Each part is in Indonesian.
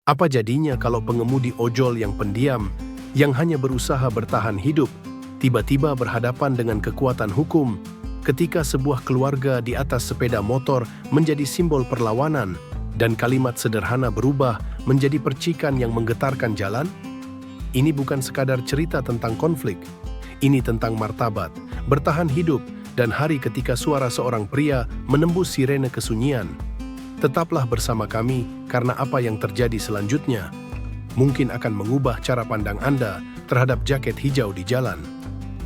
Apa jadinya kalau pengemudi ojol yang pendiam, yang hanya berusaha bertahan hidup, tiba-tiba berhadapan dengan kekuatan hukum ketika sebuah keluarga di atas sepeda motor menjadi simbol perlawanan dan kalimat sederhana berubah menjadi percikan yang menggetarkan jalan? Ini bukan sekadar cerita tentang konflik. Ini tentang martabat, bertahan hidup, dan hari ketika suara seorang pria menembus sirene kesunyian. Tetaplah bersama kami karena apa yang terjadi selanjutnya mungkin akan mengubah cara pandang Anda terhadap jaket hijau di jalan.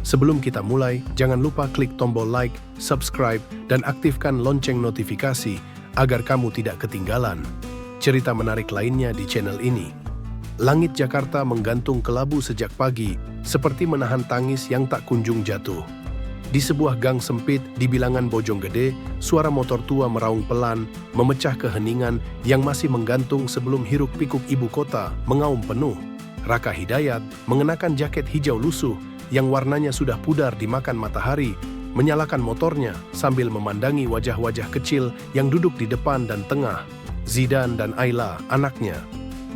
Sebelum kita mulai, jangan lupa klik tombol like, subscribe, dan aktifkan lonceng notifikasi agar kamu tidak ketinggalan cerita menarik lainnya di channel ini. Langit Jakarta menggantung kelabu sejak pagi, seperti menahan tangis yang tak kunjung jatuh. Di sebuah gang sempit di bilangan Bojonggede, suara motor tua meraung pelan, memecah keheningan yang masih menggantung sebelum hiruk-pikuk ibu kota mengaum penuh. Raka Hidayat mengenakan jaket hijau lusuh yang warnanya sudah pudar dimakan matahari, menyalakan motornya sambil memandangi wajah-wajah kecil yang duduk di depan dan tengah. Zidan dan Ayla, anaknya.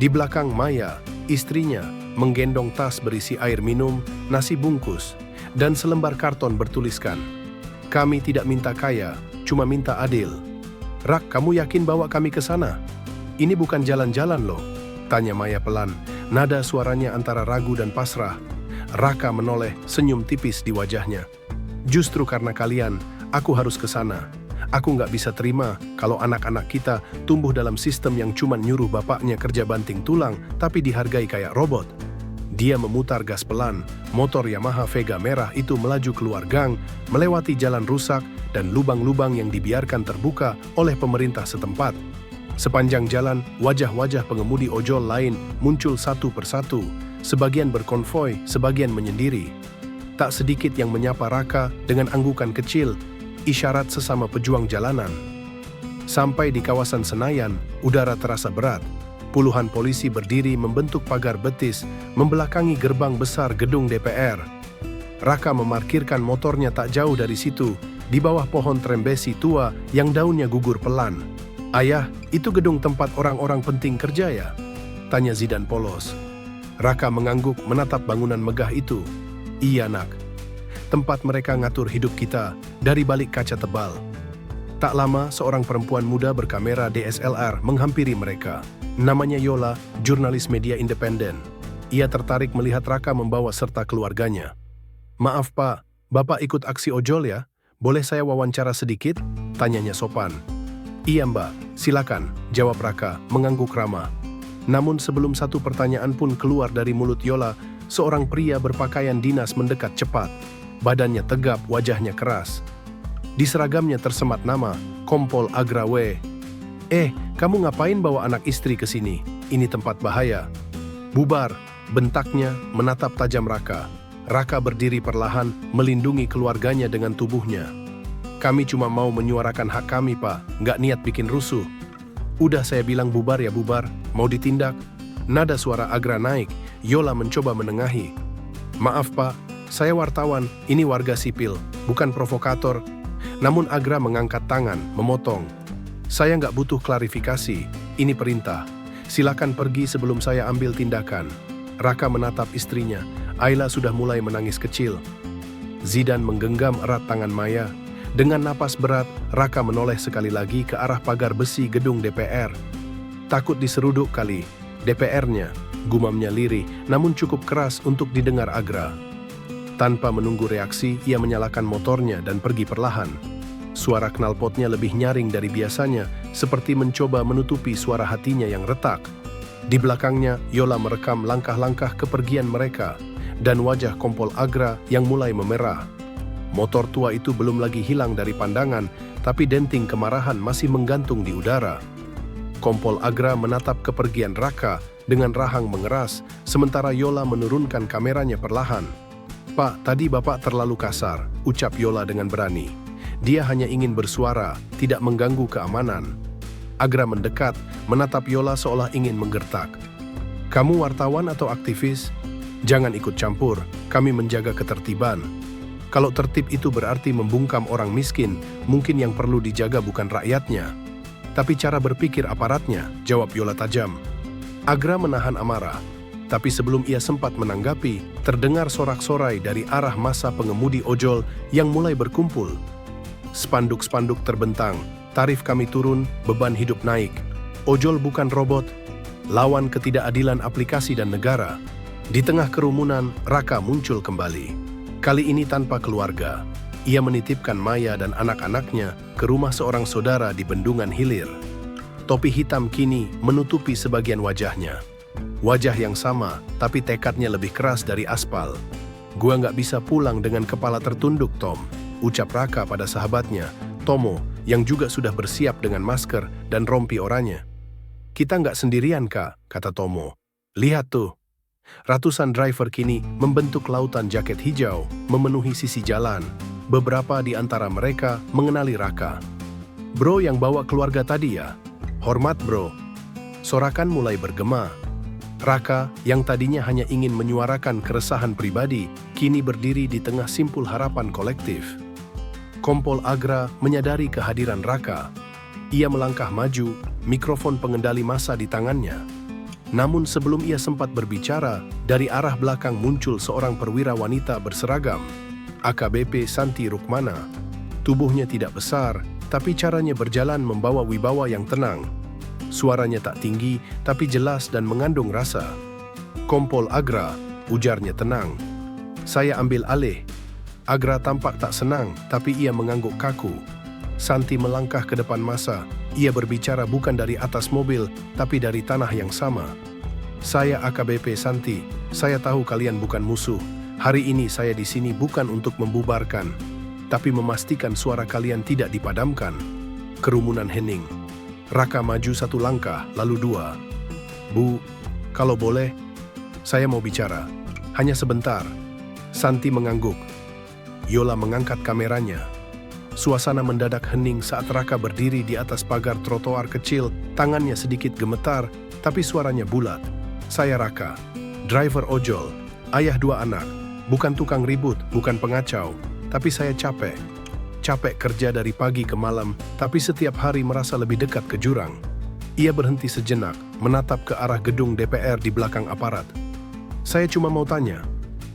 Di belakang Maya, istrinya, menggendong tas berisi air minum, nasi bungkus, dan selembar karton bertuliskan, "Kami tidak minta kaya, cuma minta adil." "Rak, kamu yakin bawa kami ke sana? Ini bukan jalan-jalan loh," tanya Maya pelan. Nada suaranya antara ragu dan pasrah. Raka menoleh, senyum tipis di wajahnya. "Justru karena kalian, aku harus ke sana. Aku nggak bisa terima kalau anak-anak kita tumbuh dalam sistem yang cuma nyuruh bapaknya kerja banting tulang, tapi dihargai kayak robot." Dia memutar gas pelan, motor Yamaha Vega merah itu melaju keluar gang, melewati jalan rusak dan lubang-lubang yang dibiarkan terbuka oleh pemerintah setempat. Sepanjang jalan, wajah-wajah pengemudi ojol lain muncul satu persatu, sebagian berkonvoi, sebagian menyendiri. Tak sedikit yang menyapa Raka dengan anggukan kecil, isyarat sesama pejuang jalanan. Sampai di kawasan Senayan, udara terasa berat. Puluhan polisi berdiri membentuk pagar betis, membelakangi gerbang besar gedung DPR. Raka memarkirkan motornya tak jauh dari situ, di bawah pohon trembesi tua yang daunnya gugur pelan. "Ayah, itu gedung tempat orang-orang penting kerja ya?" tanya Zidan polos. Raka mengangguk menatap bangunan megah itu. "Iya, nak. Tempat mereka ngatur hidup kita dari balik kaca tebal." Tak lama, seorang perempuan muda berkamera DSLR menghampiri mereka. Namanya Yola, jurnalis media independen. Ia tertarik melihat Raka membawa serta keluarganya. "Maaf Pak, Bapak ikut aksi ojol ya? Boleh saya wawancara sedikit?" tanyanya sopan. "Iya Mbak, silakan," jawab Raka, mengangguk ramah. Namun sebelum satu pertanyaan pun keluar dari mulut Yola, seorang pria berpakaian dinas mendekat cepat. Badannya tegap, wajahnya keras. Di seragamnya tersemat nama, Kompol Agra W. Kamu ngapain bawa anak istri ke sini? Ini tempat bahaya." "Bubar," bentaknya menatap tajam Raka. Raka berdiri perlahan, melindungi keluarganya dengan tubuhnya. "Kami cuma mau menyuarakan hak kami, Pak. Nggak niat bikin rusuh." "Udah saya bilang bubar ya bubar. Mau ditindak?" Nada suara Agra naik. Yola mencoba menengahi. "Maaf, Pak. Saya wartawan. Ini warga sipil, bukan provokator." Namun Agra mengangkat tangan, memotong. "Saya nggak butuh klarifikasi. Ini perintah. Silakan pergi sebelum saya ambil tindakan." Raka menatap istrinya. Ayla sudah mulai menangis kecil. Zidan menggenggam erat tangan Maya. Dengan napas berat, Raka menoleh sekali lagi ke arah pagar besi gedung DPR. "Takut diseruduk kali, DPR-nya," gumamnya lirih, namun cukup keras untuk didengar Agra. Tanpa menunggu reaksi, ia menyalakan motornya dan pergi perlahan. Suara knalpotnya lebih nyaring dari biasanya, seperti mencoba menutupi suara hatinya yang retak. Di belakangnya, Yola merekam langkah-langkah kepergian mereka, dan wajah Kompol Agra yang mulai memerah. Motor tua itu belum lagi hilang dari pandangan, tapi denting kemarahan masih menggantung di udara. Kompol Agra menatap kepergian Raka dengan rahang mengeras, sementara Yola menurunkan kameranya perlahan. "Pak, tadi Bapak terlalu kasar," ucap Yola dengan berani. Dia hanya ingin bersuara, tidak mengganggu keamanan. Agra mendekat, menatap Yola seolah ingin menggertak. "Kamu wartawan atau aktivis? Jangan ikut campur, kami menjaga ketertiban. Kalau tertib itu berarti membungkam orang miskin, mungkin yang perlu dijaga bukan rakyatnya, tapi cara berpikir aparatnya," jawab Yola tajam. Agra menahan amarah, tapi sebelum ia sempat menanggapi, terdengar sorak-sorai dari arah massa pengemudi ojol yang mulai berkumpul. Spanduk-spanduk terbentang, tarif kami turun, beban hidup naik. Ojol bukan robot, lawan ketidakadilan aplikasi dan negara. Di tengah kerumunan, Raka muncul kembali. Kali ini tanpa keluarga. Ia menitipkan Maya dan anak-anaknya ke rumah seorang saudara di Bendungan Hilir. Topi hitam kini menutupi sebagian wajahnya. Wajah yang sama, tapi tekadnya lebih keras dari aspal. Gua nggak bisa pulang dengan kepala tertunduk, Tom, ucap Raka pada sahabatnya, Tomo, yang juga sudah bersiap dengan masker dan rompi oranye. Kita nggak sendirian, Kak, kata Tomo. Lihat tuh. Ratusan driver kini membentuk lautan jaket hijau, memenuhi sisi jalan. Beberapa di antara mereka mengenali Raka. Bro yang bawa keluarga tadi ya? Hormat bro. Sorakan mulai bergema. Raka, yang tadinya hanya ingin menyuarakan keresahan pribadi, kini berdiri di tengah simpul harapan kolektif. Kompol Agra menyadari kehadiran Raka. Ia melangkah maju, mikrofon pengendali massa di tangannya. Namun sebelum ia sempat berbicara, dari arah belakang muncul seorang perwira wanita berseragam, AKBP Santi Rukmana. Tubuhnya tidak besar, tapi caranya berjalan membawa wibawa yang tenang. Suaranya tak tinggi, tapi jelas dan mengandung rasa. Kompol Agra, ujarnya tenang. Saya ambil alih. Agra tampak tak senang, tapi ia mengangguk kaku. Santi melangkah ke depan massa. Ia berbicara bukan dari atas mobil, tapi dari tanah yang sama. Saya AKBP Santi. Saya tahu kalian bukan musuh. Hari ini saya di sini bukan untuk membubarkan, tapi memastikan suara kalian tidak dipadamkan. Kerumunan hening. Raka maju satu langkah, lalu dua. Bu, kalau boleh, saya mau bicara. Hanya sebentar. Santi mengangguk. Yola mengangkat kameranya. Suasana mendadak hening saat Raka berdiri di atas pagar trotoar kecil, tangannya sedikit gemetar, tapi suaranya bulat. Saya Raka, driver ojol, ayah dua anak, bukan tukang ribut, bukan pengacau, tapi saya capek. Capek kerja dari pagi ke malam, tapi setiap hari merasa lebih dekat ke jurang. Ia berhenti sejenak, menatap ke arah gedung DPR di belakang aparat. Saya cuma mau tanya,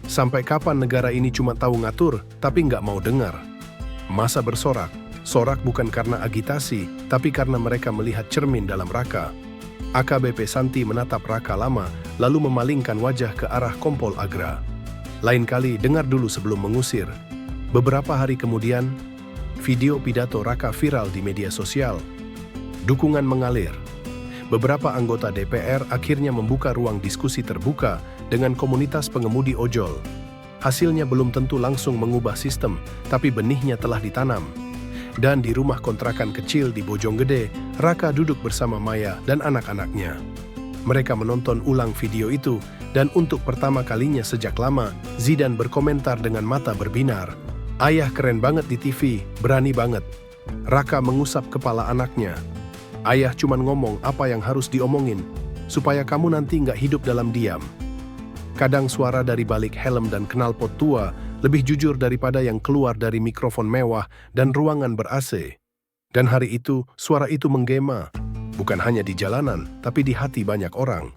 sampai kapan negara ini cuma tahu ngatur, tapi nggak mau dengar? Massa bersorak. Sorak bukan karena agitasi, tapi karena mereka melihat cermin dalam Raka. AKBP Santi menatap Raka lama, lalu memalingkan wajah ke arah Kompol Agra. Lain kali dengar dulu sebelum mengusir. Beberapa hari kemudian, video pidato Raka viral di media sosial. Dukungan mengalir. Beberapa anggota DPR akhirnya membuka ruang diskusi terbuka dengan komunitas pengemudi ojol. Hasilnya belum tentu langsung mengubah sistem, tapi benihnya telah ditanam. Dan di rumah kontrakan kecil di Bojonggede, Raka duduk bersama Maya dan anak-anaknya. Mereka menonton ulang video itu, dan untuk pertama kalinya sejak lama, Zidan berkomentar dengan mata berbinar. Ayah keren banget di TV, berani banget. Raka mengusap kepala anaknya. Ayah cuman ngomong apa yang harus diomongin, supaya kamu nanti nggak hidup dalam diam. Kadang suara dari balik helm dan knalpot tua lebih jujur daripada yang keluar dari mikrofon mewah dan ruangan ber-AC. Dan hari itu, suara itu menggema. Bukan hanya di jalanan, tapi di hati banyak orang.